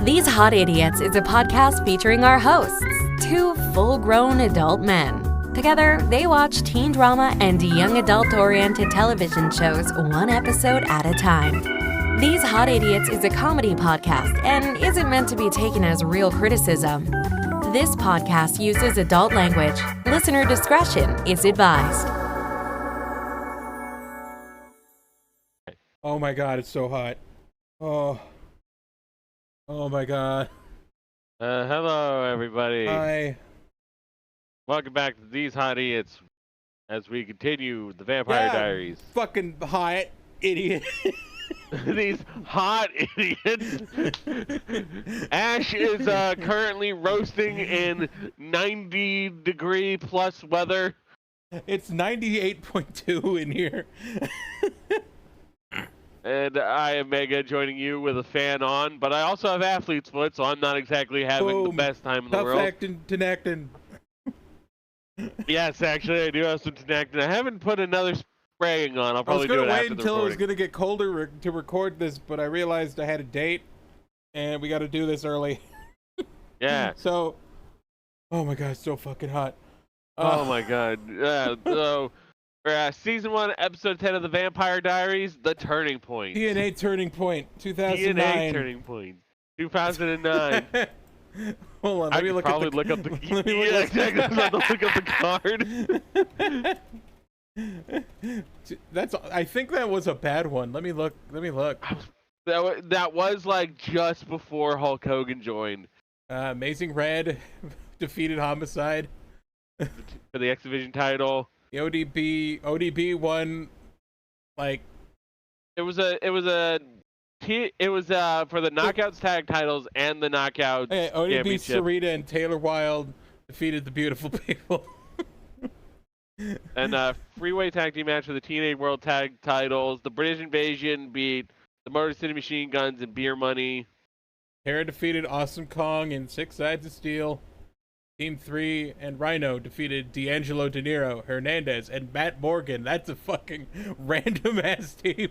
These Hot Idiots is a podcast featuring our hosts, two full-grown adult men. Together, they watch teen drama and young adult-oriented television shows one episode at a time. These Hot Idiots is a comedy podcast and isn't meant to be taken as real criticism. This podcast uses adult language. Listener discretion is advised. Oh my god, it's so hot. Oh my god. Hello, everybody. Hi. Welcome back to These Hot Idiots as we continue the Vampire Diaries. Fucking hot idiot. These hot idiots. Ashe is currently roasting in 90-degree plus weather. It's 98.2 in here. And I am Mega, joining you with a fan on, but I also have athlete's foot, so I'm not exactly having the best time in the world. Tinactin. Yes, actually, I do have some Tinactin. I haven't put another spraying on. I'll probably do it after the I was gonna wait until it was gonna get colder to record this, but I realized I had a date, and we got to do this early. Yeah. So, oh my god, it's so fucking hot. Oh my god. So, Season 1, Episode 10 of the Vampire Diaries, The Turning Point. TNA Turning Point, 2009. TNA Turning Point, 2009. Hold on, let me look up the card. I think that was a bad one. Let me look. That was like just before Hulk Hogan joined. Amazing Red defeated Homicide for the X Division title. The ODB won, like, it was for the Knockouts tag titles and the Knockouts ODB, championship. Sarita and Taylor Wilde defeated the Beautiful People. And freeway tag team match for the TNA World Tag titles. The British Invasion beat the Motor City Machine Guns and Beer Money. Hera defeated Awesome Kong and Six Sides of Steel. Team 3 and Rhino defeated D'Angelo De Niro, Hernandez, and Matt Morgan. That's a fucking random-ass team.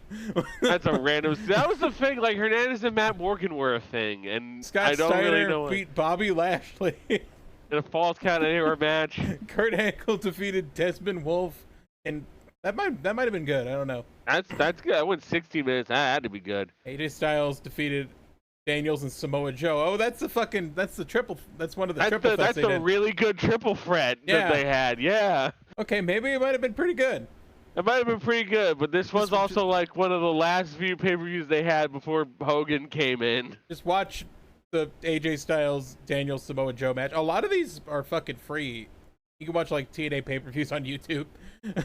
That's a random... That was the thing, like, Hernandez and Matt Morgan were a thing, and Scott I don't Steiner really know beat Bobby Lashley. In a false count anywhere match. Kurt Angle defeated Desmond Wolfe, and that might have been good. I don't know. That's good. I went 16 minutes. That had to be good. AJ Styles defeated Daniels and Samoa Joe. Oh, that's the triple. That's one of the triple threats. That's a really good triple threat that they had. Yeah. Okay, maybe it might have been pretty good. It might have been pretty good, but this was also like one of the last few pay-per-views they had before Hogan came in. Just watch the AJ Styles Daniels Samoa Joe match. A lot of these are fucking free. You can watch like TNA pay-per-views on YouTube.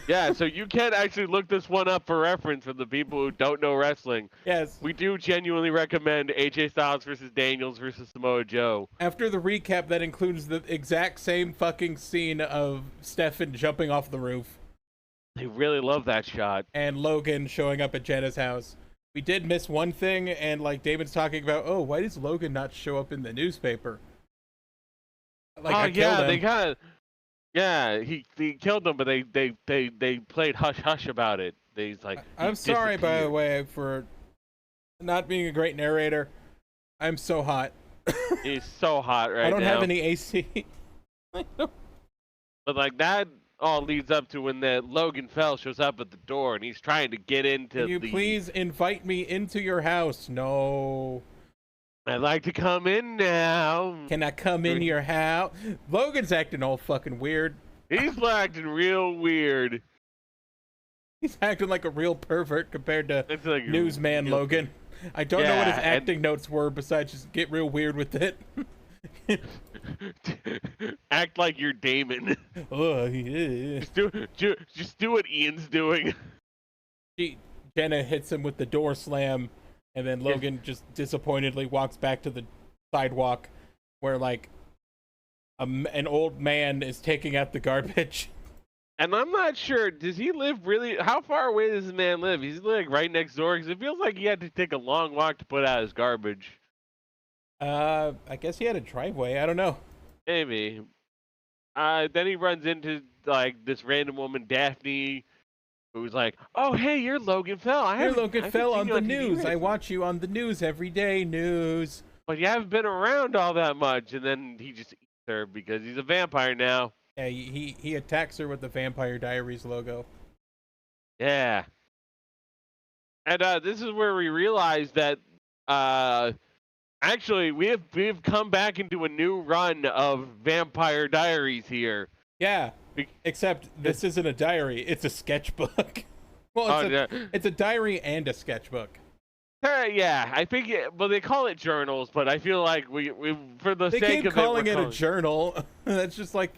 Yeah, so you can actually look this one up for reference for the people who don't know wrestling. Yes. We do genuinely recommend AJ Styles versus Daniels versus Samoa Joe. After the recap, that includes the exact same fucking scene of Stefan jumping off the roof. They really love that shot. And Logan showing up at Jenna's house. We did miss one thing, and like Damon's talking about, oh, why does Logan not show up in the newspaper? Like, they kind of... Yeah, he killed them, but they played hush hush about it. He's like, I'm sorry, by the way, for not being a great narrator. I'm so hot. He's so hot right now. I don't have any AC. But like that all leads up to when the Logan Fell shows up at the door and he's trying to get into. Can you please invite me into your house? No. I'd like to come in now. Can I come in your house? Logan's acting all fucking weird. He's acting real weird. He's acting like a real pervert compared to like newsman Logan. I don't know what his acting notes were besides just get real weird with it. Act like you're Damon. Oh, yeah. Just do what Ian's doing. Jenna hits him with the door slam. And then Logan just disappointedly walks back to the sidewalk where, like, an old man is taking out the garbage. And I'm not sure, does he live really... How far away does this man live? He's, like, right next door? Because it feels like he had to take a long walk to put out his garbage. I guess he had a driveway. I don't know. Maybe. Then he runs into, like, this random woman, Daphne... who's like, oh, hey, you're Logan Fell. You're Logan Fell on the news. I watch you on the news every day. News. but you haven't been around all that much. And then he just eats her because he's a vampire now. Yeah, he attacks her with the Vampire Diaries logo. Yeah. And this is where we realize that actually we've come back into a new run of Vampire Diaries here. Yeah, except this isn't a diary; it's a sketchbook. Well, it's a diary and a sketchbook. Yeah, I think. Well, they call it journals, but I feel like we for the they sake keep of calling it, a journal. That's just like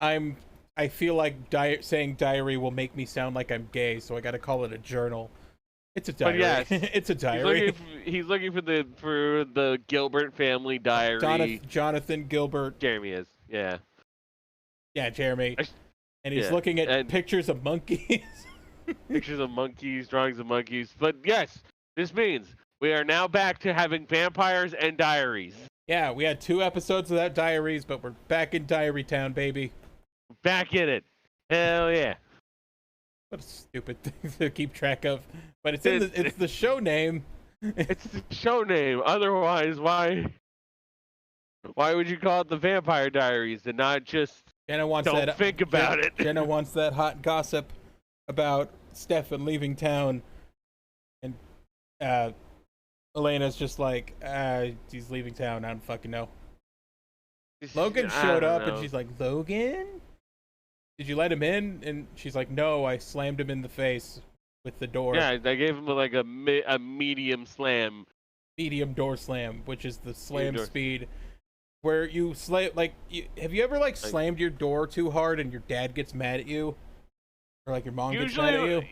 I feel like saying diary will make me sound like I'm gay, so I got to call it a journal. It's a diary. Yes, it's a diary. He's looking for the Gilbert family diary. Jonathan Gilbert. Jeremy is. Yeah. Yeah, Jeremy. And he's looking at pictures of monkeys. Pictures of monkeys, drawings of monkeys. But yes, this means we are now back to having vampires and diaries. Yeah, we had 2 episodes without diaries, but we're back in Diary Town, baby. Back in it. Hell yeah. What a stupid thing to keep track of. But it's the show name. It's the show name. Otherwise, why would you call it the Vampire Diaries and not just don't think about it? Jenna wants that hot gossip about Stefan leaving town. And Elena's just like, he's leaving town. I don't fucking know. Logan showed up and she's like, Logan? Did you let him in? And she's like, no, I slammed him in the face with the door. Yeah, I gave him like a medium slam. Medium door slam, which is the slam speed where you slam, like, have you ever slammed your door too hard and your dad gets mad at you? Or like your mom gets mad at you?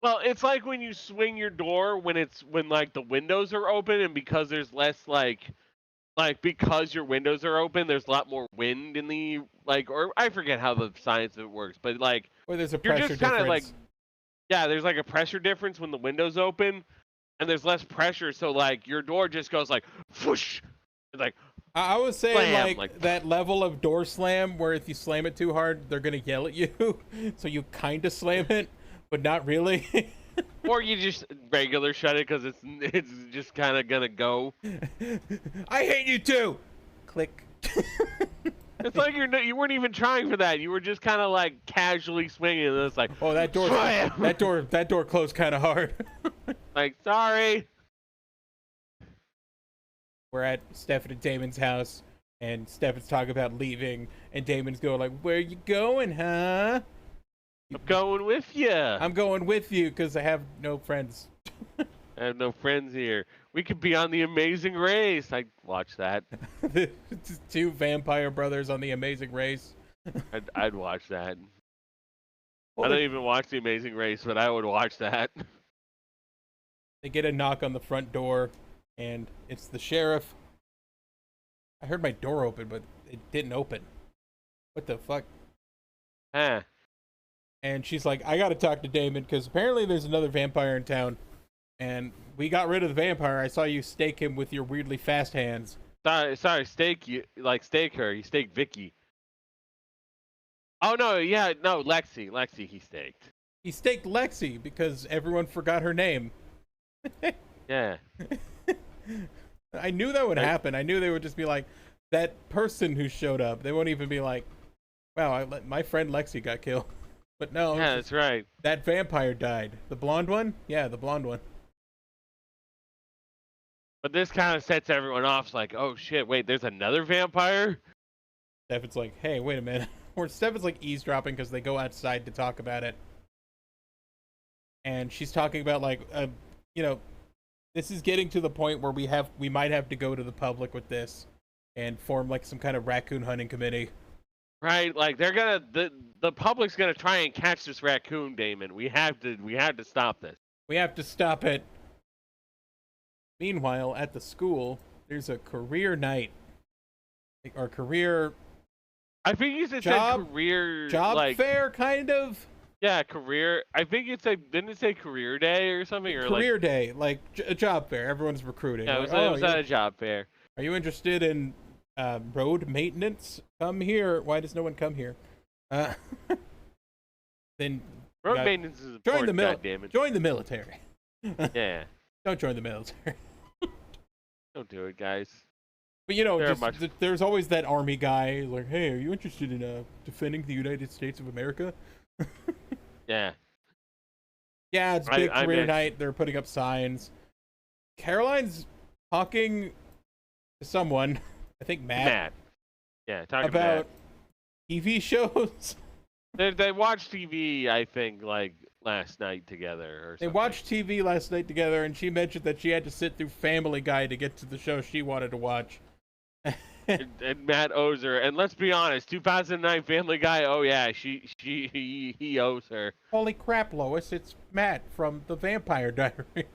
Well, it's like when you swing your door when like the windows are open, and because there's less like because your windows are open, there's a lot more wind in the or I forget how the science of it works, but or there's a pressure difference. There's like a pressure difference when the window's open, and there's less pressure, so your door just goes whoosh. It's I was saying slam, that level of door slam where if you slam it too hard, they're gonna yell at you, so you kind of slam it, but not really. Or you just regular shut it because it's just kind of gonna go. I hate you too. Click. It's like you weren't even trying for that. You were just kind of casually swinging, and it's oh, that door closed kind of hard. Sorry. We're at Stefan and Damon's house, and Stefan's talking about leaving, and Damon's going where you going, huh? I'm going with you. I'm going with you because I have no friends. I have no friends here. We could be on The Amazing Race. I'd watch that. 2 vampire brothers on The Amazing Race. I'd watch that. I don't even watch The Amazing Race, but I would watch that. They get a knock on the front door, and it's the sheriff. I heard my door open, but it didn't open. What the fuck? Huh. And she's like, I gotta talk to Damon, because apparently there's another vampire in town. And we got rid of the vampire. I saw you stake him with your weirdly fast hands. Sorry, stake you, stake her. You staked Vicky. Oh, no, yeah, no, Lexi he staked. He staked Lexi because everyone forgot her name. Yeah. I knew that would happen. I knew they would just be like, that person who showed up. They won't even be like, wow, my friend Lexi got killed. But no. Yeah, that's right. That vampire died. The blonde one? Yeah, the blonde one. But this kind of sets everyone off. It's like, oh shit, wait, there's another vampire? Stefan's like, hey, wait a minute. Or Stefan's eavesdropping because they go outside to talk about it. And she's talking about this is getting to the point where we might have to go to the public with this and form some kind of raccoon hunting committee. Right, the public's gonna try and catch this raccoon, Damon. We have to stop this. We have to stop it. Meanwhile, at the school, there's a career night. Or career... I think you said career... Job fair, kind of? Yeah, career... I think didn't it say career day or something? Or career day, a job fair. Everyone's recruiting. Yeah, it was at a job fair. Are you interested in road maintenance? Come here. Why does no one come here? Then road maintenance is important, goddammit. Join the military. Yeah. Don't join the military. Don't do it, guys. But you know, They're just much- there's always that army guy like, hey, are you interested in defending the United States of America? Yeah. Yeah, it's big I career mean- night. They're putting up signs. Caroline's talking to someone, I think Matt, Yeah, talking about TV shows. They watched TV, I think, like last night together or They something. watched TV last night together, and she mentioned that she had to sit through Family Guy to get to the show she wanted to watch. And Matt owes her. And let's be honest, 2009 Family Guy. Oh yeah, he owes her. Holy crap, Lois! It's Matt from The Vampire Diary.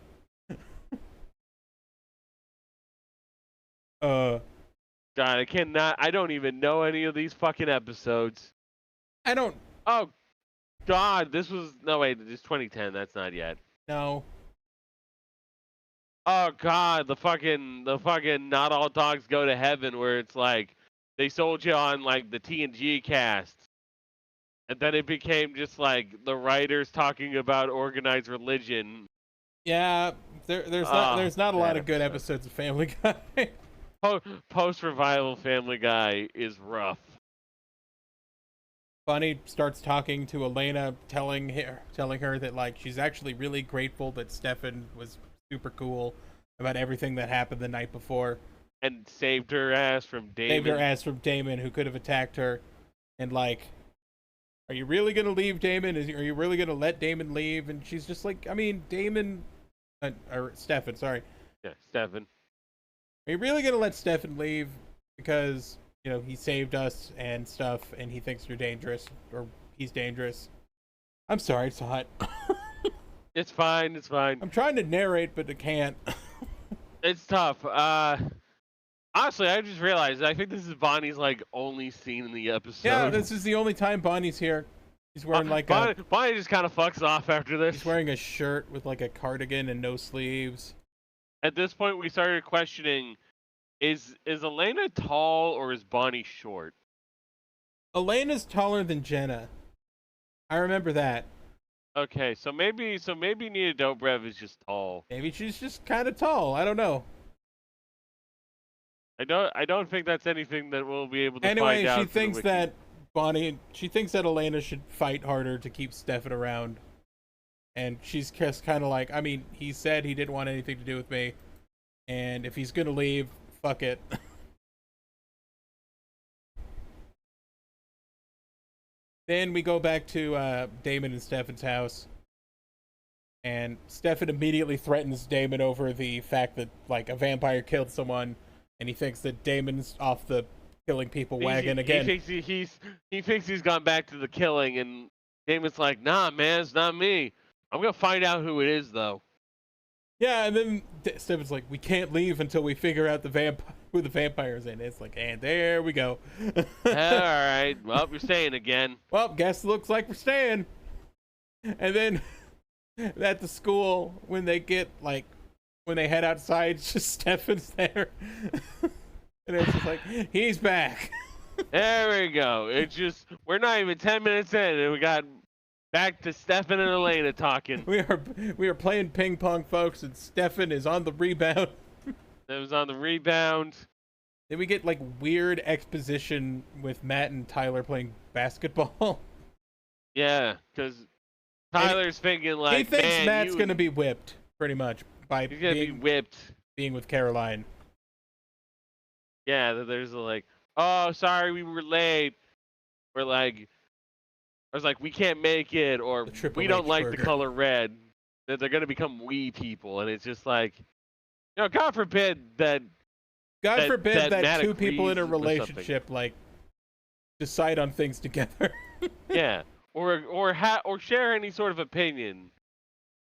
God, I don't even know any of these fucking episodes. I don't Oh, God, no wait, it's 2010. That's not yet. know. Oh God, the fucking Not All Dogs Go to Heaven, where it's like they sold you on like the TNG cast, and then it became just like the writers talking about organized religion. Yeah, there's not a lot of good episode. episodes of Family Guy. Post revival Family Guy is rough. Bunny starts talking to Elena, telling her that like she's actually really grateful that Stefan was super cool about everything that happened the night before. And saved her ass from Damon. Saved her ass from Damon, who could have attacked her. And like, are you really gonna leave Damon? Are you really gonna let Damon leave? And she's just like, I mean, Damon, or Stefan, sorry. Yeah, Stefan. Are you really gonna let Stefan leave because you know he saved us and stuff, and he thinks you're dangerous or he's dangerous? I'm sorry, it's hot. It's fine. It's fine. I'm trying to narrate, but I can't. It's tough. Honestly, I just realized I think this is Bonnie's like only scene in the episode. Yeah, this is the only time Bonnie's here. He's wearing like Bonnie just kind of fucks off after this. he's wearing a shirt with like a cardigan and no sleeves. At this point, we started questioning: is Elena tall or is Bonnie short? Elena's taller than Jenna. I remember that. Okay, so maybe Nina Dobrev is just tall. Maybe she's just kind of tall. I don't know. I don't think that's anything that we'll be able to Anyway, find out. she thinks that Elena should fight harder to keep Stefan around. And she's just kind of like, I mean, he said he didn't want anything to do with me. And if he's going to leave, fuck it. Then we go back to Damon and Stefan's house. And Stefan immediately threatens Damon over the fact that, like, a vampire killed someone. And he thinks that Damon's off the killing people wagon again. He thinks he's gone back to the killing, and Damon's like, nah, man, it's not me. I'm going to find out who it is, though. Yeah, and then Stefan's like, we can't leave until we figure out who the vampire is in. It's like, and there we go. All right. Well, you're staying again. Well, guess looks like we're staying. And then at the school, when they head outside, it's just Stefan's there. And it's just like, he's back. There we go. It's just, we're not even 10 minutes in, and we got back to Stefan and Elena talking. We are playing ping pong, folks, and Stefan is on the rebound. It was on the rebound. Then we get like weird exposition with Matt and Tyler playing basketball. Yeah, because Tyler's thinking like, he thinks man, Matt's gonna be whipped, pretty much, by he's gonna be whipped. being with Caroline. Yeah, there's like, oh, sorry, we were late. We're like, I was like, we can't make it, or The Triple we don't H like burger. the color red. That they're gonna become we people, and it's just like, you know, God forbid that. God forbid that Matt two people in a agrees with something. relationship like decide on things together. Yeah, or share any sort of opinion.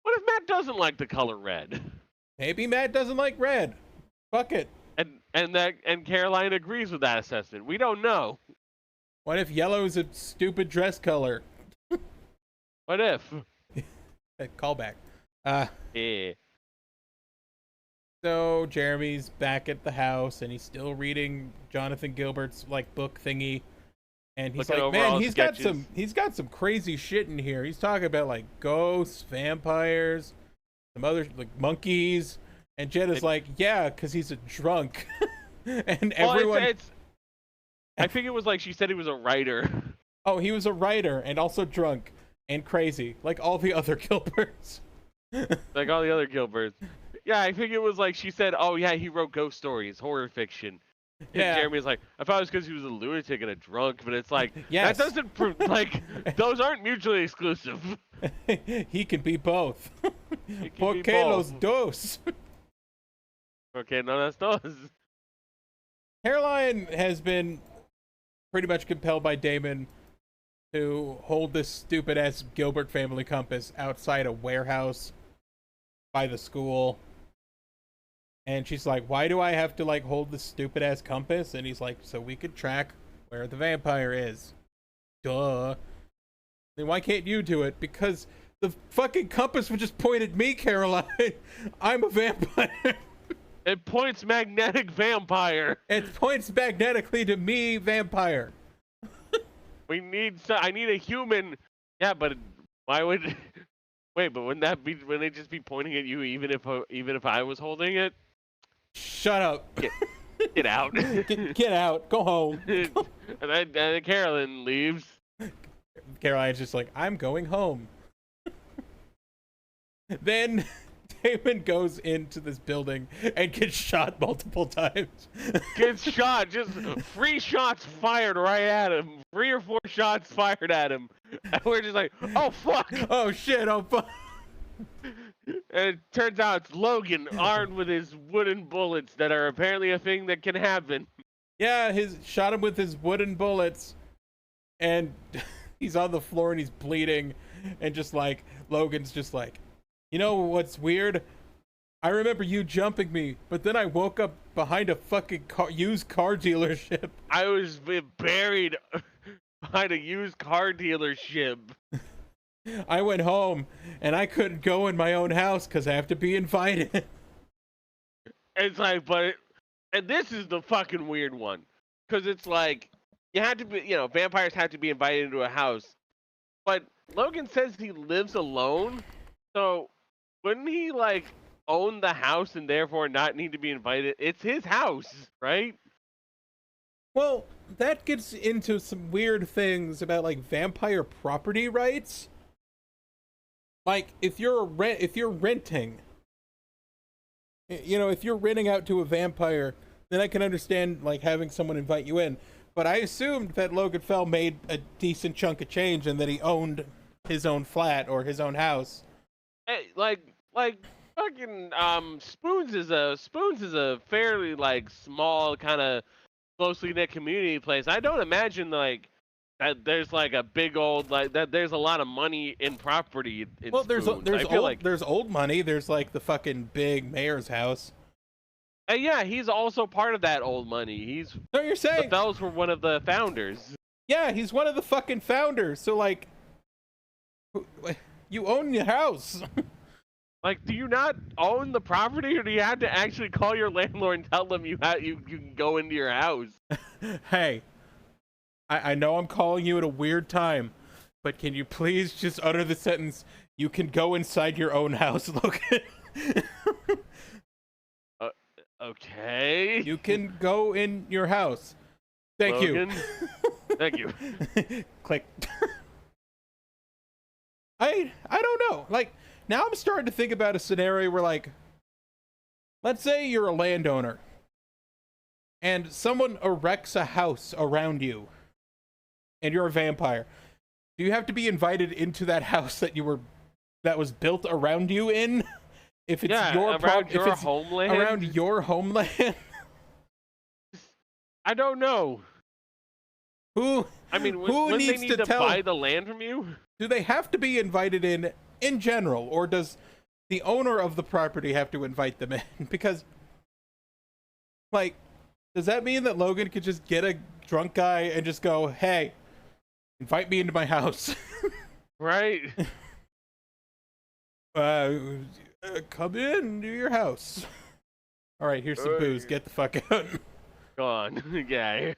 What if Matt doesn't like the color red? Maybe Matt doesn't like red. Fuck it. And Caroline agrees with that assessment. We don't know. What if yellow's a stupid dress color? What if? Callback. Yeah. So Jeremy's back at the house and he's still reading Jonathan Gilbert's like book thingy. And he's Looking like, over man, all he's got some crazy shit in here. He's talking about like ghosts, vampires, some other like monkeys. And Jed is like, yeah, because he's a drunk. And Well, everyone. I think it was like she said he was a writer. Oh, he was a writer and also drunk and crazy, like all the other Gilberts. Like all the other Gilberts. Yeah, I think it was like she said, oh yeah, he wrote ghost stories, horror fiction. And Yeah. Jeremy's like, I thought it was because he was a lunatic and a drunk, but it's like, Yes. that doesn't prove, like, those aren't mutually exclusive. He can be both. He can Por be qué both. los dos? Okay, no, that's those. Caroline has been pretty much compelled by Damon to hold this stupid ass Gilbert family compass outside a warehouse by the school. And she's like, why do I have to like hold this stupid ass compass? And he's like, so we could track where the vampire is. Duh. Then why can't you do it? Because the fucking compass would just point at me, Caroline. I'm a vampire. It points magnetic vampire. It points magnetically to me, vampire. I need a human. Yeah, but why would? Wait, but wouldn't it just be pointing at you even if I was holding it? Shut up. Get out. Get out. Go home. and then Carolyn leaves. Caroline's just like, I'm going home. Then Damon goes into this building and gets shot multiple times. Gets shot, just 3 shots fired right at him. 3 or 4 shots fired at him. And we're just like, oh fuck. Oh shit, oh fuck. And it turns out it's Logan armed with his wooden bullets that are apparently a thing that can happen. Yeah, shot him with his wooden bullets. And he's on the floor and he's bleeding. And just like, Logan's just like, you know what's weird? I remember you jumping me, but then I woke up behind a fucking used car dealership. I was buried behind a used car dealership. I went home, and I couldn't go in my own house because I have to be invited. It's like, and this is the fucking weird one. Because it's like, you have to be, vampires have to be invited into a house. But Logan says he lives alone, so wouldn't he, like, own the house and therefore not need to be invited? It's his house, right? Well, that gets into some weird things about, like, vampire property rights. Like, if you're renting, if you're renting out to a vampire, then I can understand, like, having someone invite you in. But I assumed that Logan Fell made a decent chunk of change and that he owned his own flat or his own house. Hey, like fucking Spoons is a fairly like small kind of closely knit community place. I don't imagine like that there's like a big old like that there's a lot of money in property in Spoons. There's old money. There's like the fucking big mayor's house. And yeah, he's also part of that old money. No, you're saying the Fells were one of the founders. Yeah, he's one of the fucking founders. So like, you own your house. Like, do you not own the property, or do you have to actually call your landlord and tell them you can go into your house? Hey, I know I'm calling you at a weird time, but can you please just utter the sentence, you can go inside your own house, Logan? Okay. You can go in your house. Thank Logan. you. Thank you. Click. I don't know. Like, now I'm starting to think about a scenario where, like, let's say you're a landowner and someone erects a house around you and you're a vampire. Do you have to be invited into that house that was built around you in? If it's homeland? Around your homeland? I don't know. Who wouldn't needs they need to tell buy the land from you? Do they have to be invited in general, or does the owner of the property have to invite them in? Because, like, does that mean that Logan could just get a drunk guy and just go, hey, invite me into my house? Right. Come into your house. All right, here's some booze. Get the fuck out. Go on, guy.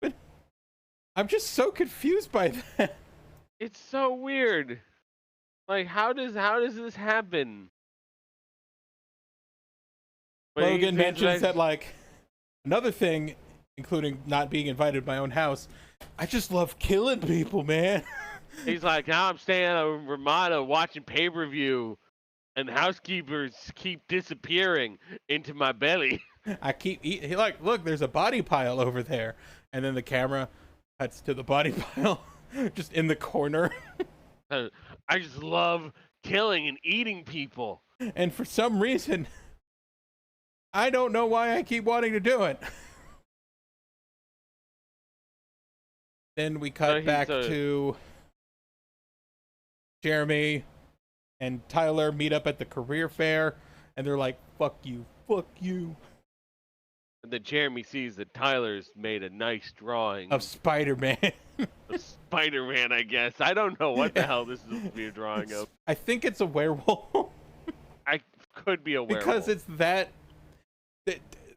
But I'm just so confused by that. It's so weird. Like, how does this happen? Logan mentions that, like, Another thing, including not being invited to my own house, I just love killing people, man. He's like, now I'm staying at Ramada watching pay-per-view, and housekeepers keep disappearing into my belly. I keep eating. He like, look, there's a body pile over there, and then the camera cuts to the body pile, just in the corner. I just love killing and eating people. And for some reason, I don't know why I keep wanting to do it. Then we cut back to Jeremy and Tyler meet up at the career fair, and they're like, fuck you, fuck you. And then Jeremy sees that Tyler's made a nice drawing of Spider-Man. Of Spider-Man, I guess. I don't know what the hell this is supposed to be a drawing of. I think it's a werewolf. I could be a werewolf. Because it's that...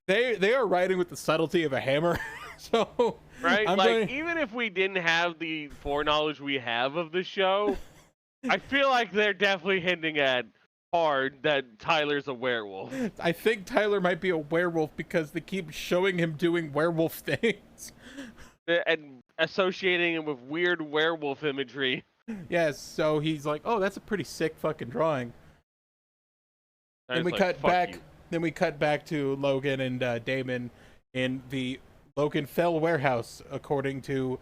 They are writing with the subtlety of a hammer. So... Right? Like, even if we didn't have the foreknowledge we have of the show, I feel like they're definitely hinting at hard that Tyler's a werewolf. I think Tyler might be a werewolf because they keep showing him doing werewolf things. And associating him with weird werewolf imagery. Yes, so he's like, oh, that's a pretty sick fucking drawing. Then we cut back. Then we cut back to Logan and Damon in the Logan Fell warehouse, according to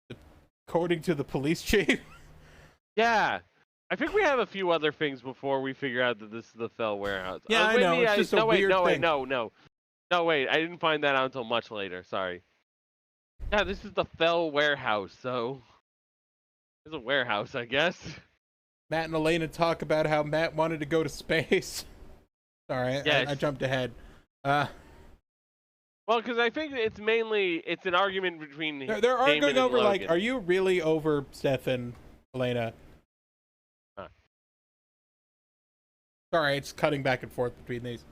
the police chief. Yeah, I think we have a few other things before we figure out that this is the Fell warehouse. Yeah, I know. It's just a weird thing. No, wait. I didn't find that out until much later. Sorry. Yeah, this is the Fell warehouse. So it's a warehouse, I guess. Matt and Elena talk about how Matt wanted to go to space. Sorry, yes. I jumped ahead. Well, because I think it's an argument between they're arguing Damon over, and like, are you really over Steph and Elena? Huh. Sorry, it's cutting back and forth between these.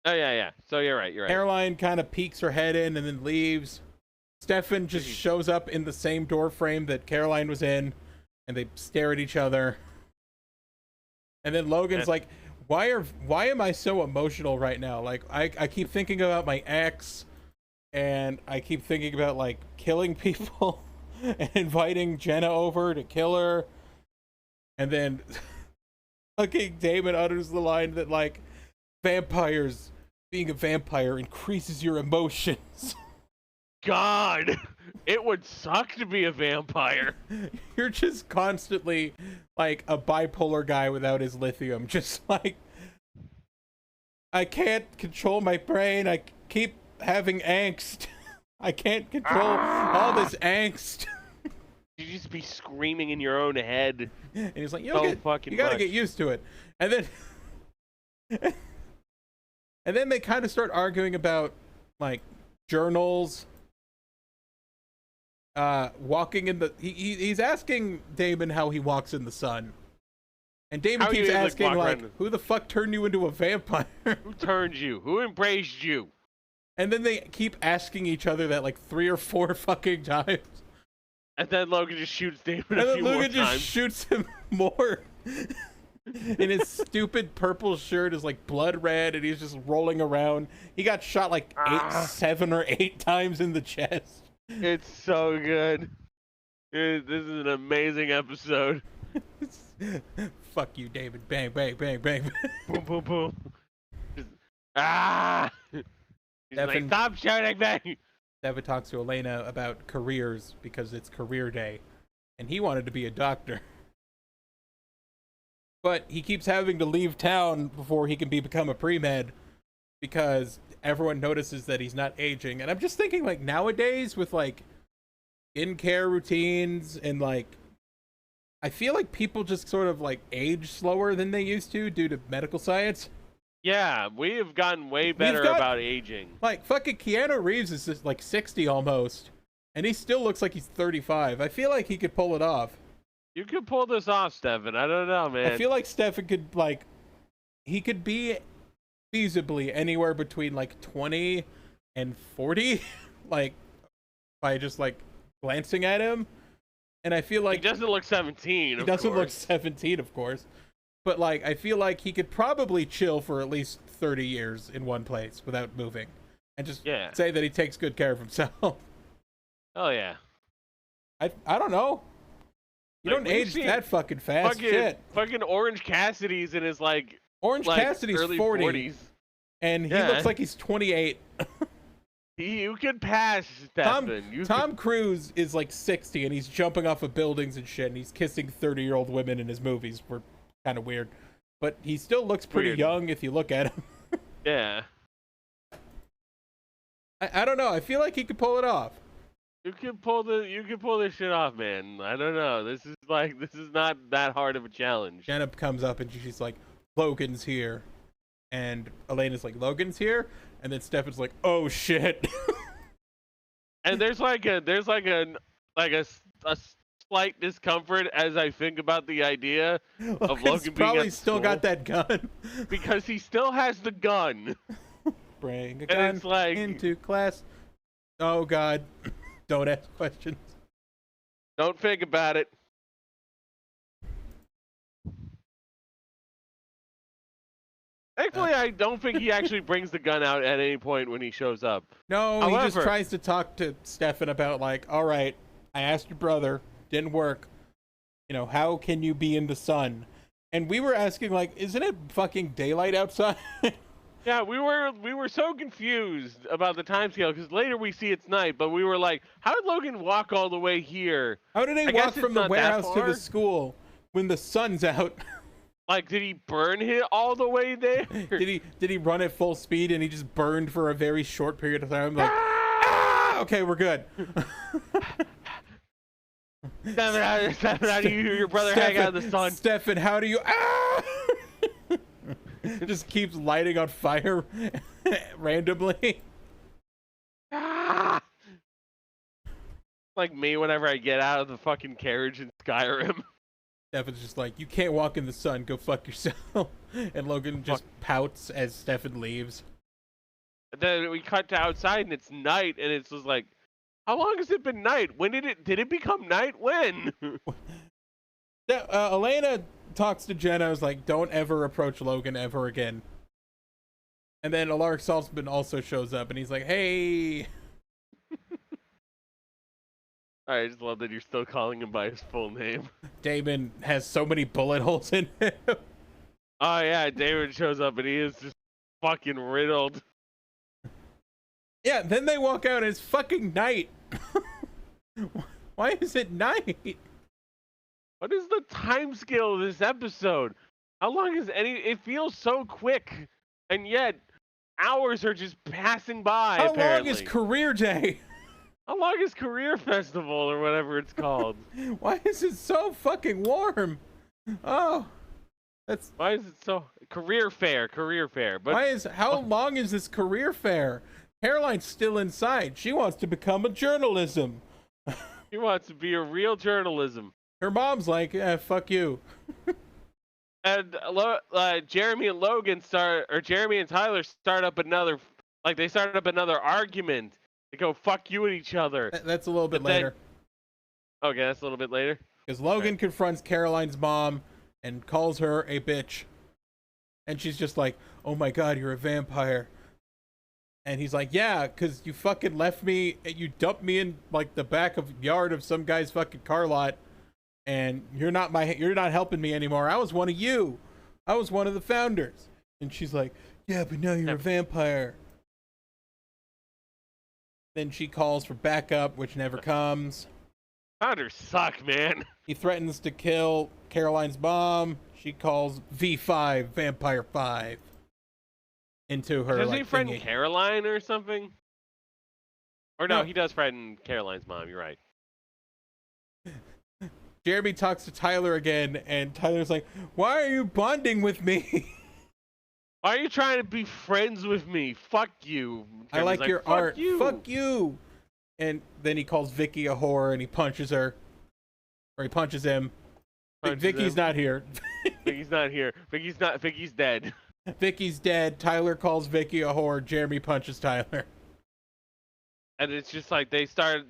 Oh, yeah. So you're right. Caroline kind of peeks her head in and then leaves. Stefan just shows up in the same door frame that Caroline was in, and they stare at each other. And then Logan's like, why am I so emotional right now? Like, I keep thinking about my ex, and I keep thinking about, like, killing people and inviting Jenna over to kill her. And then fucking Damon utters the line that, like, being a vampire increases your emotions. God, it would suck to be a vampire. You're just constantly like a bipolar guy without his lithium. Just like, I can't control my brain. I keep having angst. I can't control all this angst. You just be screaming in your own head. And he's like, you gotta get used to it. And then they kind of start arguing about, like, journals. Walking in the... He's asking Damon how he walks in the sun. And Damon keeps asking, like, who the fuck turned you into a vampire? Who turned you? Who embraced you? And then they keep asking each other that, like, 3 or 4 fucking times. And then Logan just shoots Damon a few more times. And then Logan just shoots him more. And his stupid purple shirt is like blood red, and he's just rolling around. He got shot like 7 or 8 times in the chest. It's so good. This is an amazing episode. Fuck you, David. Bang, bang, bang, bang. Boom, boom, boom. He's like, stop shouting, bang. Devin talks to Elena about careers because it's career day, and he wanted to be a doctor. But he keeps having to leave town before he can become a pre-med because everyone notices that he's not aging. And I'm just thinking, like, nowadays with, like, skincare routines and, like, I feel like people just sort of, like, age slower than they used to due to medical science. Yeah, we have gotten way better about aging. Like, fucking Keanu Reeves is just, like, 60 almost. And he still looks like he's 35. I feel like he could pull it off. You could pull this off, Stefan. I don't know, man. I feel like Stefan could, like, he could be feasibly anywhere between, like, 20 and 40, like, by just, like, glancing at him. And I feel like... He doesn't look 17, He doesn't look 17, of course. But, like, I feel like he could probably chill for at least 30 years in one place without moving. and just say that he takes good care of himself. Oh yeah. I don't know. You don't age that fucking fast. Fucking Orange Cassidy's in his Orange Cassidy's early 40, 40s. and he looks like he's 28. You could pass Stefan. Tom Cruise is like 60, and he's jumping off of buildings and shit, and he's kissing 30-year-old women in his movies. We're kind of weird, but he still looks pretty young if you look at him. Yeah. I don't know. I feel like he could pull it off. You can pull this shit off, man. I don't know. This is not that hard of a challenge. Jenna comes up and she's like, "Logan's here," and Elena's like, "Logan's here," and then Stefan's like, "Oh shit." And there's a slight discomfort as I think about the idea of Logan probably still got that gun because he still has the gun. Bring a gun into class. Oh god. Don't ask questions. Don't think about it. Thankfully, I don't think he actually brings the gun out at any point when he shows up. No, however, he just tries to talk to Stefan about all right, I asked your brother, didn't work. How can you be in the sun? And we were asking, isn't it fucking daylight outside? Yeah, we were so confused about the timescale because later we see it's night, but we were like, how did Logan walk all the way here? How did he walk from the warehouse to the school when the sun's out? Did he burn it all the way there? Did he run at full speed and he just burned for a very short period of time? Okay, we're good. Stefan, how do you hear your brother hang out in the sun? Stefan, how do you? It just keeps lighting on fire randomly. Like me whenever I get out of the fucking carriage in Skyrim. Stefan's just like, you can't walk in the sun, go fuck yourself. And Logan just pouts as Stefan leaves. And then we cut to outside and it's night, and it's just like, how long has it been night? When did it become night? When? Elena talks to Jenna. I was like, don't ever approach Logan ever again. And then Alaric Saltzman also shows up and he's like, hey. I just love that you're still calling him by his full name. Damon has so many bullet holes in him. Oh yeah, Damon shows up and he is just fucking riddled. Yeah, then they walk out and it's fucking night. Why is it night? What is the time scale of this episode? How long is it feels so quick, and yet hours are just passing by. How apparently. long is career day? How long is career festival or whatever it's called? Why is it so fucking warm? Oh, why is it so career fair? But how long is this career fair? Caroline's still inside. She wants to become a journalism. She wants to be a real journalism. Her mom's like, fuck you. And Jeremy and Tyler start up another argument. They go fuck you at each other. That's a little bit later. Okay, that's a little bit later. Because Logan confronts Caroline's mom and calls her a bitch. And she's just like, oh my god, you're a vampire. And he's like, yeah, because you fucking left me, you dumped me in the back of yard of some guy's fucking car lot. And you're not helping me anymore. I was one of you. I was one of the founders. And she's like, yeah, but now you're a vampire. Then she calls for backup, which never comes. Founders suck, man. He threatens to kill Caroline's mom. She calls V5, Vampire 5, into her. Does he threaten Caroline or something? Or no, he does threaten Caroline's mom. You're right. Jeremy talks to Tyler again, and Tyler's like, why are you bonding with me? Why are you trying to be friends with me? Fuck you. Jeremy's I like your art. Fuck you. And then he calls Vicky a whore, and he punches her. Or he punches him. Vicky's not here. Vicky's not here. Vicky's dead. Vicky's dead. Tyler calls Vicky a whore. Jeremy punches Tyler. And it's just like they start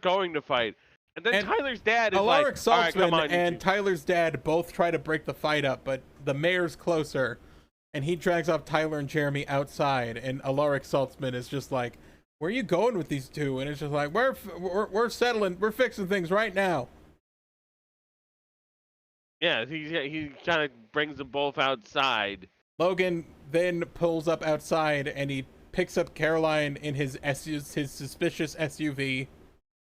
going to fight. And then Tyler's dad is Alaric like, all right, come Saltzman on, and Tyler's dad both try to break the fight up, but the mayor's closer. and he drags off Tyler and Jeremy outside, and Alaric Saltzman is just like, where are you going with these two? And it's just like, we're settling, we're fixing things right now. Yeah, he kind of brings them both outside. Logan then pulls up outside, and he picks up Caroline in his suspicious SUV.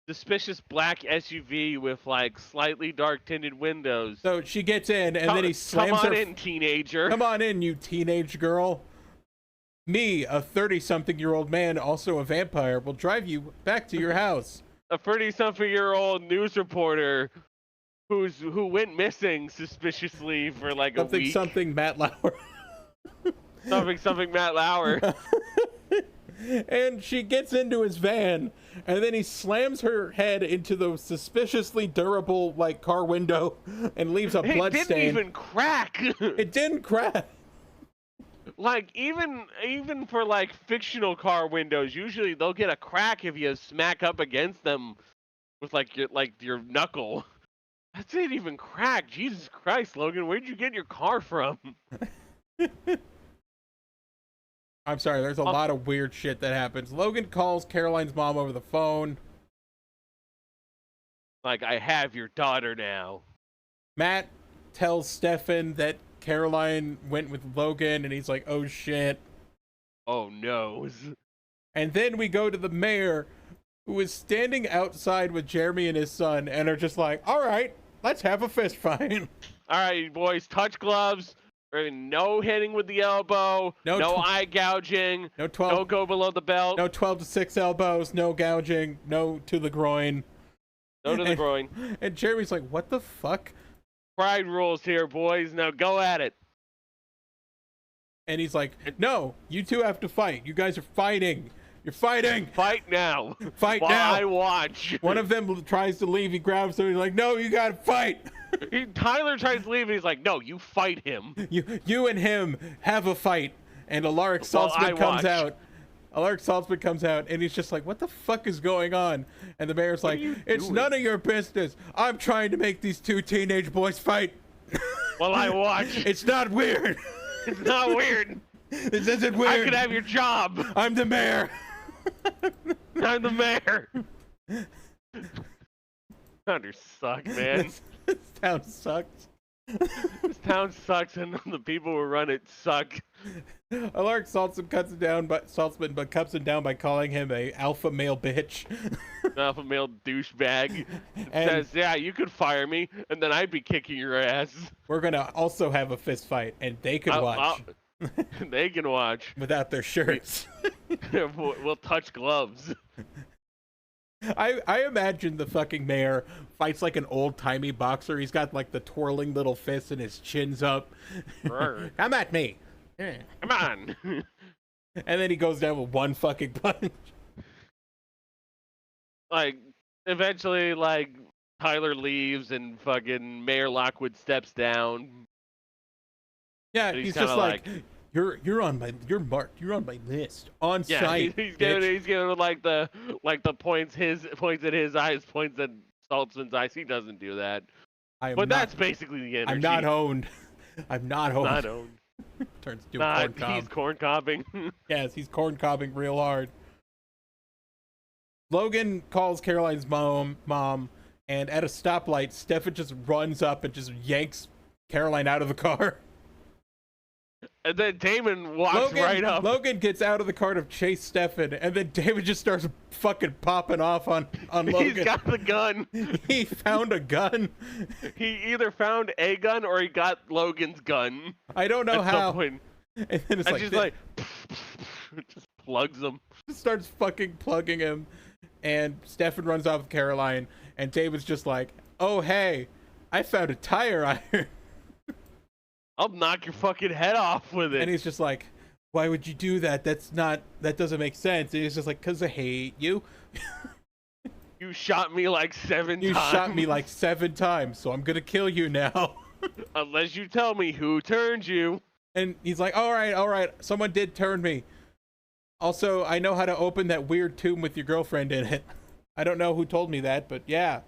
Suspicious black SUV with like slightly dark tinted windows. So she gets in, and then he slams her. Come on in, teenager. Come on in, you teenage girl. Me, a 30-something-year-old man, also a vampire, will drive you back to your house. A 30-something-year-old news reporter who went missing suspiciously for like a week. Something Matt Lauer. something Matt Lauer. And she gets into his van, and then he slams her head into the suspiciously durable like car window and leaves a blood stain. It didn't even crack. It didn't crack. Like even for like fictional car windows, usually they'll get a crack if you smack up against them with like your knuckle. That didn't even crack. Jesus Christ, Logan, where'd you get your car from? I'm sorry, there's a lot of weird shit that happens. Logan calls Caroline's mom over the phone. Like, I have your daughter now. Matt tells Stefan that Caroline went with Logan, and he's like, oh shit. Oh no. And then we go to the mayor, who is standing outside with Jeremy and his son, and are just like, all right, let's have a fist fight. All right, boys, touch gloves. No hitting with the elbow. No eye gouging. No 12. Don't go below the belt. No 12 to 6 elbows. No gouging. No to the groin. No to the groin. And Jeremy's like, what the fuck? Pride rules here, boys. Now go at it. And he's like, no, you two have to fight. You guys are fighting. You're fighting. Fight now. Fight now. I watch. One of them tries to leave. He grabs him. He's like, no, you gotta fight. Tyler tries to leave, and he's like, no, you fight him. You and him have a fight. And Alaric Saltzman comes out. Alaric Saltzman comes out, and he's just like, what the fuck is going on? And the mayor's like, it's none of your business. I'm trying to make these two teenage boys fight. Well, I watch. It's not weird. It's not weird. This isn't weird. I could have your job. I'm the mayor. I'm the mayor. Founders suck, man. This town sucks. This town sucks, and the people who run it suck. Alaric Saltzman cuts him down, but cuts him down by calling him a alpha male bitch. Alpha male douchebag. Says, yeah, you could fire me, and then I'd be kicking your ass. We're gonna also have a fist fight, and they can watch. They can watch without their shirts. We'll touch gloves. I imagine the fucking mayor fights like an old-timey boxer. He's got like the twirling little fists and his chin's up. Come at me. Come on. And then he goes down with one fucking punch. Like, eventually, like, Tyler leaves and fucking Mayor Lockwood steps down. Yeah, he's just like you're on my list on site. He's giving like the points at his eyes, points at Saltzman's eyes. He doesn't do that. That's basically the energy. I'm not owned. I'm not owned. Not owned. Turns to a corn cob. He's corn cobbing. Yes, he's corn cobbing real hard. Logan calls Caroline's mom, and at a stoplight, Stefan just runs up and just yanks Caroline out of the car. And then Damon walks right up. Logan gets out of the car to chase Stefan, and then Damon just starts fucking popping off on Logan. He's got the gun. He found a gun. He either found a gun or he got Logan's gun. I don't know how. And then it's just just plugs him. Just starts fucking plugging him, and Stefan runs off with Caroline, and David's just like, oh hey, I found a tire iron. I'll knock your fucking head off with it. And he's just like, why would you do that? That doesn't make sense. And he's just like, because I hate you. You shot me like 7 times. You shot me like 7 times, so I'm going to kill you now. Unless you tell me who turned you. And he's like, all right. Someone did turn me. Also, I know how to open that weird tomb with your girlfriend in it. I don't know who told me that, but yeah.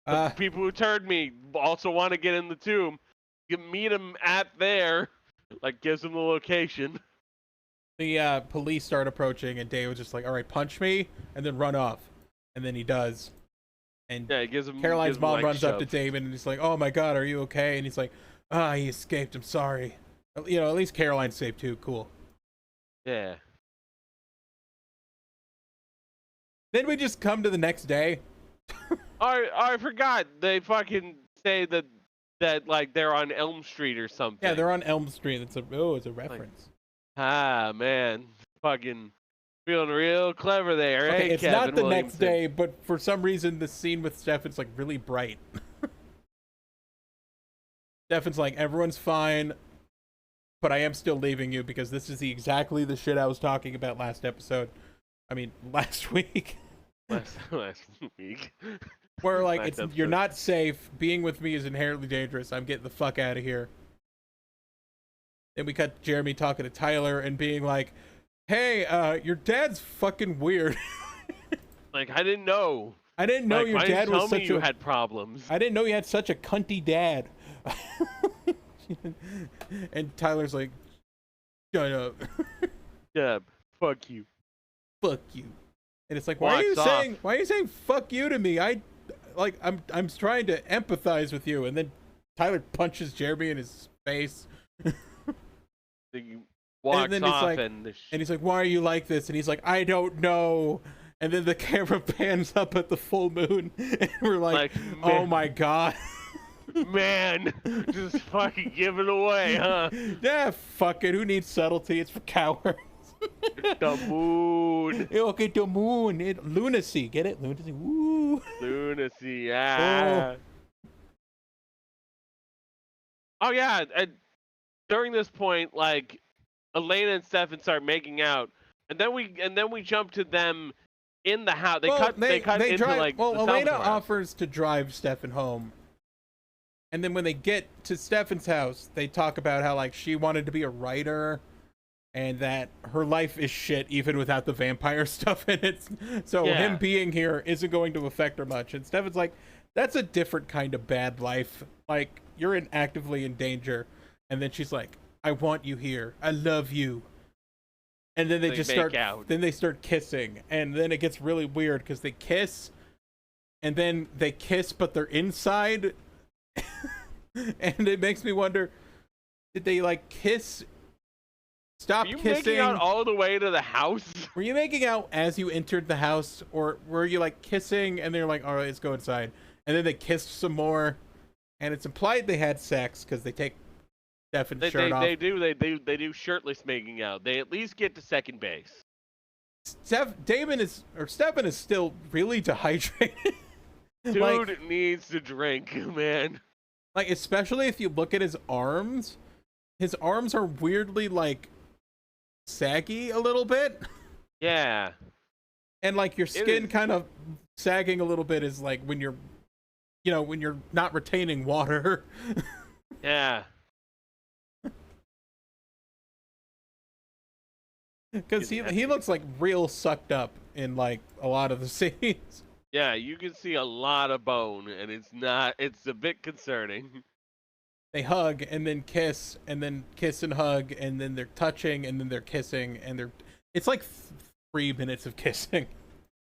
The people who turned me also want to get in the tomb. You can meet him at there. Like gives him the location. The police start approaching, and Dave was just like, "All right, punch me, and then run off." And then he does. And Yeah, it gives him. Caroline's mom like, runs up to shove. Damon, and he's like, "Oh my God, are you okay?" And he's like, "Ah, he escaped. I'm sorry." You know, at least Caroline's safe too. Cool. Yeah. Then we just come to the next day. I forgot. They fucking say that like they're on Elm Street or something. Yeah, they're on Elm Street. It's a reference. Ah, man, fucking feeling real clever there. Okay, Hey, it's Kevin not the Williamson. next day, but for some reason the scene with Stefan's like really bright. Stefan's like, everyone's fine, but I am still leaving you because this is exactly the shit I was talking about last episode. I mean, last week. Last week. Where like Last you're episode. not safe. Being with me is inherently dangerous. I'm getting the fuck out of here. Then we cut Jeremy talking to Tyler and being like, "Hey, your dad's fucking weird." Like I didn't know. I didn't know Like, your why dad didn't you was tell me such you a. had problems. I didn't know you had such a cunty dad. And Tyler's like, "Shut up." Yeah, fuck you. Fuck you. And it's like, why are you Walks off. saying fuck you to me? I'm trying to empathize with you. And then Tyler punches Jeremy in his face. He walks then it's off like- and And he's like, why are you like this? And he's like, I don't know. And then the camera pans up at the full moon, and we're like, oh man, my God. man, just fucking give it away, huh? Yeah, fuck it. Who needs subtlety? It's for cowards. The moon. Okay, the moon. Lunacy. Get it? Lunacy. Woo. Lunacy, ah. Oh yeah, and during this point, like Elena and Stefan start making out, and then we jump to them in the house. They cut into drive, like well, the Elena Salvatore house. offers to drive Stefan home. And then when they get to Stefan's house, they talk about how like she wanted to be a writer and that her life is shit even without the vampire stuff in it. So Yeah. him being here isn't going to affect her much. And Stefan's like, that's a different kind of bad life. Like, you're actively in danger. And then she's like, I want you here. I love you. And then they just make start out. then they start kissing. And then it gets really weird because they kiss and then they kiss but they're inside. And it makes me wonder, did they like kiss? Stop Are you kissing. making out all the way to the house? Were you making out as you entered the house, or were you like kissing and they're like, all right, let's go inside, and then they kissed some more, and it's implied they had sex because they take Stefan's shirt off. They do shirtless making out. They at least get to second base. Stefan is still really dehydrated. Dude like, needs to drink, man. like especially if you look at his arms are weirdly like saggy a little bit. Yeah. And like your skin is. kind of sagging a little bit is like when you're not retaining water. Yeah. Because he looks like real sucked up in like a lot of the scenes. Yeah, you can see a lot of bone, and it's a bit concerning. They hug and then kiss and hug and then they're touching and then they're kissing and it's like 3 minutes of kissing.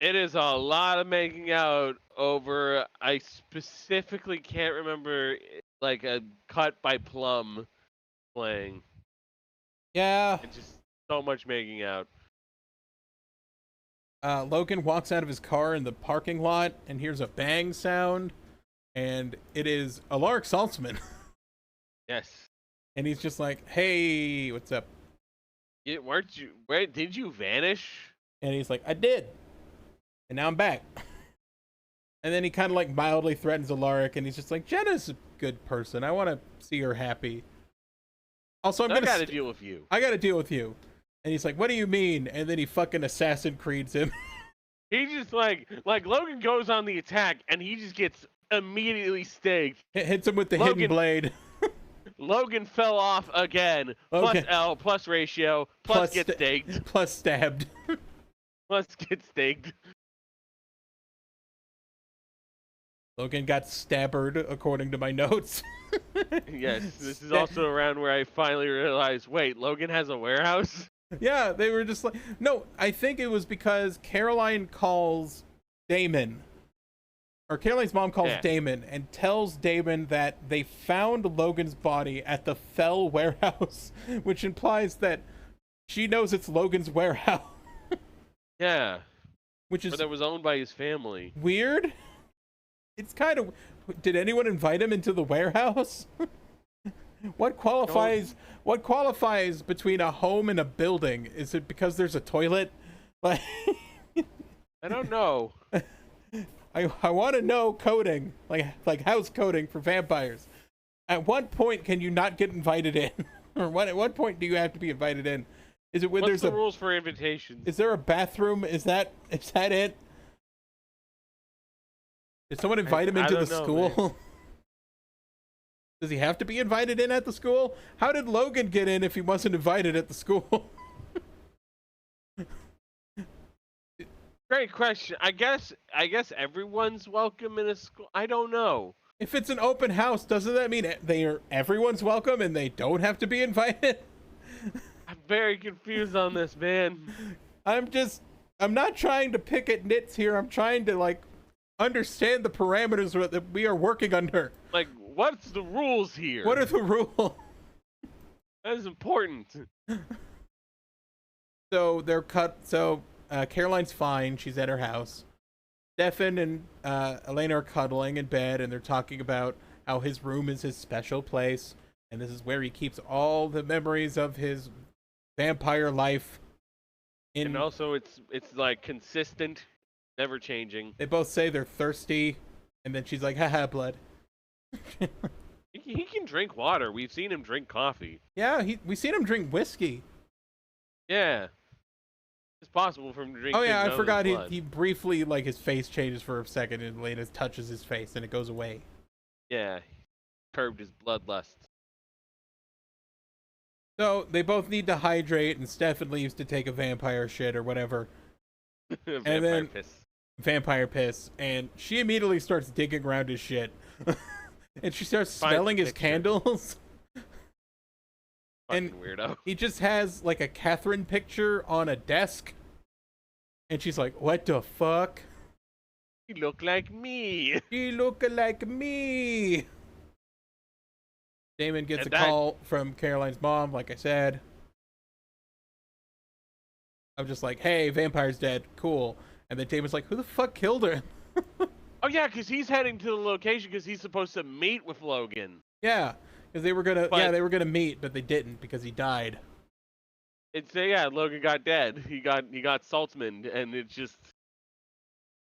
It is a lot of making out over, I specifically can't remember, like a Cut by Plum playing. Yeah. It's just so much making out. Logan walks out of his car in the parking lot and hears a bang sound, and it is Alaric Saltzman. Yes. And he's just like, hey, what's up? Where did you vanish? And he's like, I did. And now I'm back. And then he kind of like mildly threatens Alaric, and he's just like, Jenna's a good person. I want to see her happy. Also, I gotta deal with you. I gotta deal with you. And he's like, what do you mean? And then he fucking Assassin Creeds him. He just like Logan goes on the attack, and he just gets immediately staked. Hits him with the hidden blade. Logan fell off again. Okay. Plus L, plus ratio, plus get staked. Plus stabbed. Plus get staked. Logan got stabbered, according to my notes. Yes, this is also around where I finally realized, wait, Logan has a warehouse? Yeah, they were just like, no, I think it was because Caroline calls Damon, or Caroline's mom calls Damon and tells Damon that they found Logan's body at the Fell warehouse, which implies that she knows it's Logan's warehouse. Yeah. Which is, that was owned by his family. Weird. It's kind of, did anyone invite him into the warehouse? What qualifies between a home and a building? Is it because there's a toilet? Like, I don't know. I want to know coding, like house coding for vampires. At what point can you not get invited in? Or at what point do you have to be invited in? Is it when What's there's the rules for invitations? Is there a bathroom? Is that it? Did someone invite him into the school? Man. Does he have to be invited in at the school? How did Logan get in if he wasn't invited at the school? Great question. I guess everyone's welcome in a school. I don't know. If it's an open house, doesn't that mean everyone's welcome and they don't have to be invited? I'm very confused on this, man. I'm not trying to pick at nits here. I'm trying to understand the parameters that we are working under. Like, what's the rules here? What are the rules? That is important. So they're cut. So Caroline's fine. She's at her house. Stefan and Elena are cuddling in bed, and they're talking about how his room is his special place, and this is where he keeps all the memories of his vampire life. And also, it's like consistent, never changing. They both say they're thirsty, and then she's like, haha, blood. He can drink water. We've seen him drink coffee. Yeah, we've seen him drink whiskey. Yeah. It's possible for him to drink. Oh yeah, I forgot he briefly, his face changes for a second and Elena touches his face and it goes away. Yeah. Curbed his bloodlust. So they both need to hydrate, and Stefan leaves to take a vampire shit or whatever. Vampire piss. And she immediately starts digging around his shit. And she starts smelling his candles. Fucking weirdo. He just has a Catherine picture on a desk. And she's like, what the fuck? You look like me. You look like me. Damon gets a call from Caroline's mom, like I said. I'm just like, hey, vampire's dead. Cool. And then Damon's like, who the fuck killed her? Oh, yeah, because he's heading to the location because he's supposed to meet with Logan. Yeah, because they were gonna meet, but they didn't because he died. Logan got dead. He got Saltzman,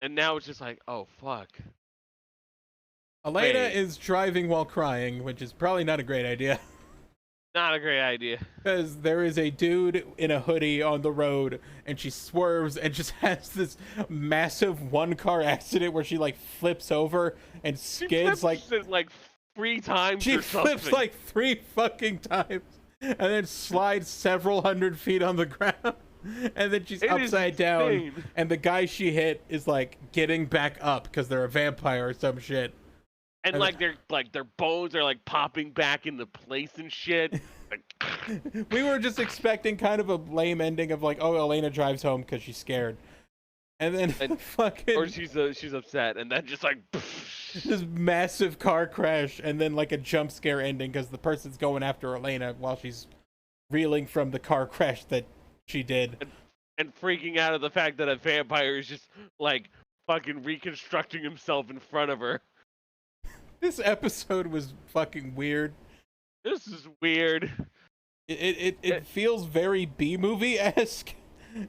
and now it's just like, oh, fuck. Elena is driving while crying, which is probably not a great idea. Not a great idea. Because there is a dude in a hoodie on the road, and she swerves and just has this massive one-car accident where she flips over and skids like 3 times. She flips 3 fucking times and then slides several hundred feet on the ground. And then she's upside down, and the guy she hit is getting back up because they're a vampire or some shit. And their bones are popping back into place and shit. We were just expecting kind of a lame ending of Elena drives home because she's scared, and then or she's upset, and then just this massive car crash, and then a jump scare ending because the person's going after Elena while she's reeling from the car crash that she did, and freaking out of the fact that a vampire is just fucking reconstructing himself in front of her. This episode was fucking weird. This is weird. It feels very B-movie-esque.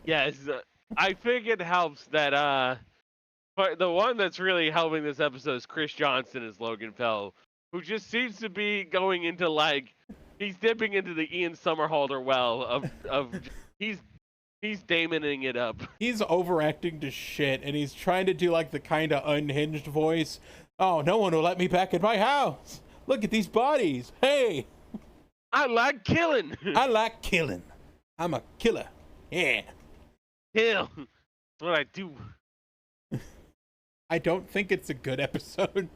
Yes, I think it helps that but the one that's really helping this episode is Chris Johnson as Logan Fell, who just seems to be going into he's dipping into the Ian Somerhalder well of he's Damoning it up. He's overacting to shit, and he's trying to do the kind of unhinged voice. Oh, no one will let me back in my house. Look at these bodies. Hey. I like killing. I like killing. I'm a killer. Yeah. Kill. That's what I do. I don't think it's a good episode.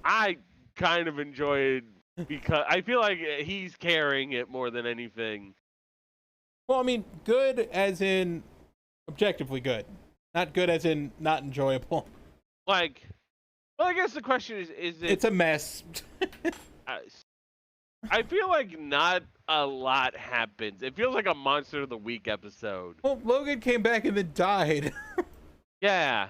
I kind of enjoyed because I feel like he's carrying it more than anything. Well, I mean, good as in objectively good, not good as in not enjoyable. Like, well, I guess the question is it? It's a mess. I feel like not a lot happens. It feels like a Monster of the Week episode. Well, Logan came back and then died. Yeah.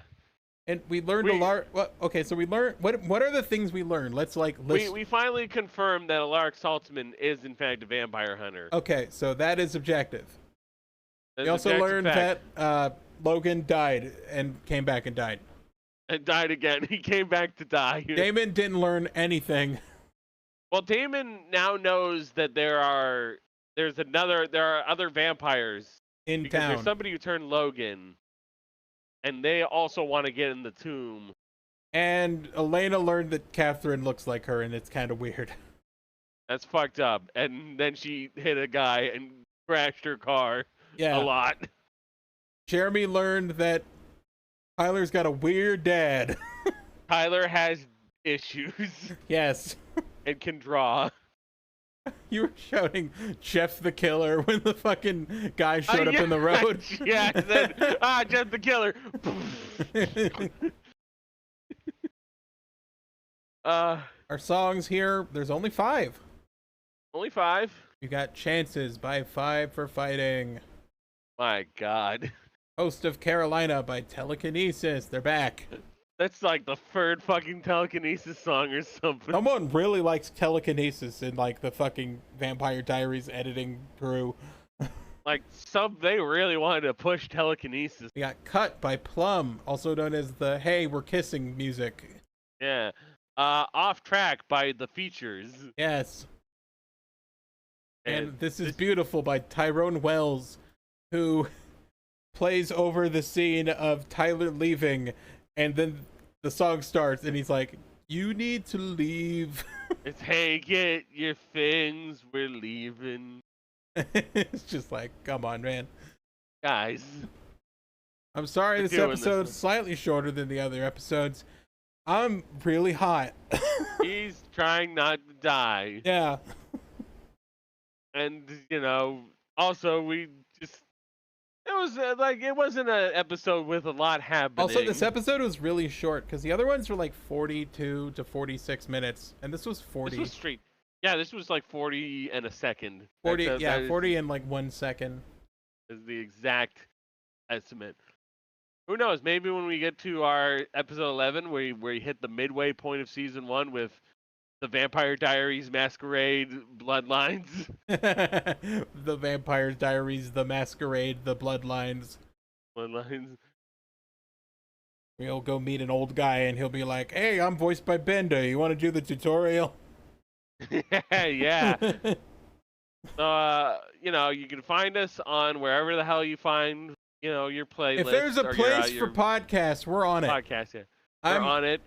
And we learned a lot. Well, okay, so we learned what are the things we learned? Let's like list. We finally confirmed that Alaric Saltzman is in fact a vampire hunter. Okay, so that is objective. That's we also objective learned fact. that Logan died and came back and died. And died again. He came back to die. Damon didn't learn anything. Well, Damon now knows that there are other vampires In because town. there's somebody who turned Logan, and they also want to get in the tomb. And Elena learned that Catherine looks like her, and it's kind of weird. That's fucked up. And then she hit a guy and crashed her car Yeah. a lot. Jeremy learned that Tyler's got a weird dad. Tyler has issues Yes. and can draw. You were shouting Jeff the Killer when the fucking guy showed up in the road. Yeah, I said, Jeff the Killer. Our songs here, there's only 5. Only 5? You got Chances by 5 for Fighting. My God. Host of Carolina by Telekinesis. They're back. That's like the third fucking Telekinesis song or something. Someone really likes Telekinesis in like the fucking Vampire Diaries editing crew. Like, they really wanted to push Telekinesis. We got Cut by Plum, also known as the Hey, We're Kissing music. Yeah. Off Track by The Features. Yes. And This Is Beautiful by Tyrone Wells, who plays over the scene of Tyler leaving, and then the song starts, and he's like, "You need to leave." It's, hey, get your things, we're leaving. It's just like, come on, man. Guys. I'm sorry this episode's slightly shorter than the other episodes. I'm really hot. He's trying not to die. Yeah. And, also it wasn't an episode with a lot happening. Also, this episode was really short because the other ones were like 42 to 46 minutes, and this was 40. This was straight. Yeah, this was like 40 and a second. 40, yeah, 40 in like 1 second. Is the exact estimate. Who knows? Maybe when we get to our episode 11, where we hit the midway point of season 1 with the Vampire Diaries Masquerade Bloodlines. The Vampire Diaries, the Masquerade, the Bloodlines. We'll go meet an old guy and he'll be like, "Hey, I'm voiced by Benda. You want to do the tutorial?" Yeah. You can find us on wherever the hell you find, your playlist. If there's a place for podcasts, we're on it. Podcast, yeah. We're on it.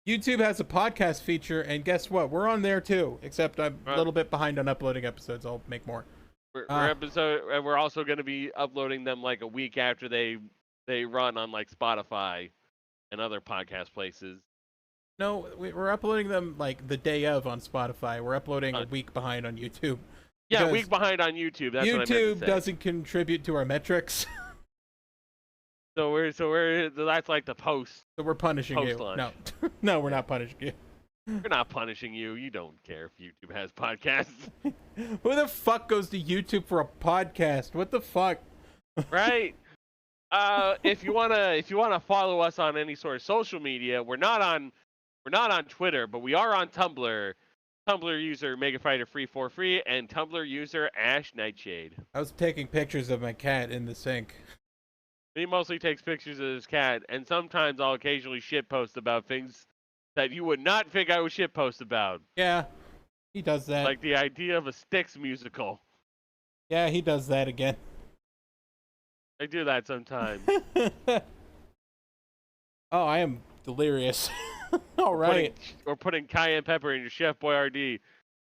YouTube has a podcast feature, and guess what? We're on there too. Except I'm a little bit behind on uploading episodes. I'll make more. We're also going to be uploading them like a week after they run on like Spotify and other podcast places. No, we're uploading them like the day of on Spotify. We're uploading a week behind on YouTube. Yeah, a week behind on YouTube. That's what I meant to YouTube say. doesn't contribute to our metrics. So that's like the post. So we're punishing you. No, no, we're not punishing you. We're not punishing you. You don't care if YouTube has podcasts. Who the fuck goes to YouTube for a podcast? What the fuck? Right. If you wanna follow us on any sort of social media, we're not on Twitter, but we are on Tumblr. Tumblr user MegaFighter343 and Tumblr user Ashe Nightshade. I was taking pictures of my cat in the sink. He mostly takes pictures of his cat, and sometimes I'll occasionally shitpost about things that you would not think I would shitpost about. Yeah, he does that. Like the idea of a Styx musical. Yeah, he does that again. I do that sometimes. Oh, I am delirious. All right. Or putting cayenne pepper in your Chef Boyardee.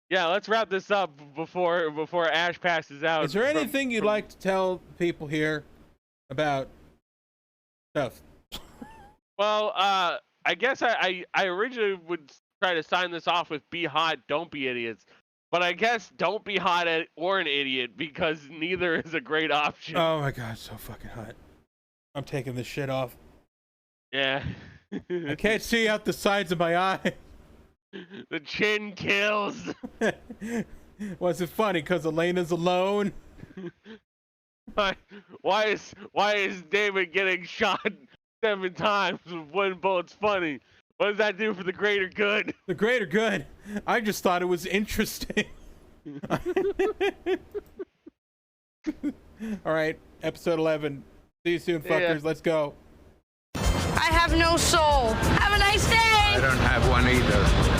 Yeah, let's wrap this up before Ashe passes out. Is there anything you'd like to tell people here about stuff? Well, I guess I originally would try to sign this off with "Be hot, don't be idiots," but I guess "Don't be hot or an idiot" because neither is a great option. Oh my god, so fucking hot. I'm taking this shit off. Yeah. I can't see out the sides of my eye. The chin kills. Was it funny because Elena's alone? Why is Damon getting shot 7 times with 1 bullet's funny? What does that do for the greater good? The greater good. I just thought it was interesting. All right, episode 11. See you soon, fuckers. Let's go. I have no soul. Have a nice day. I don't have one either.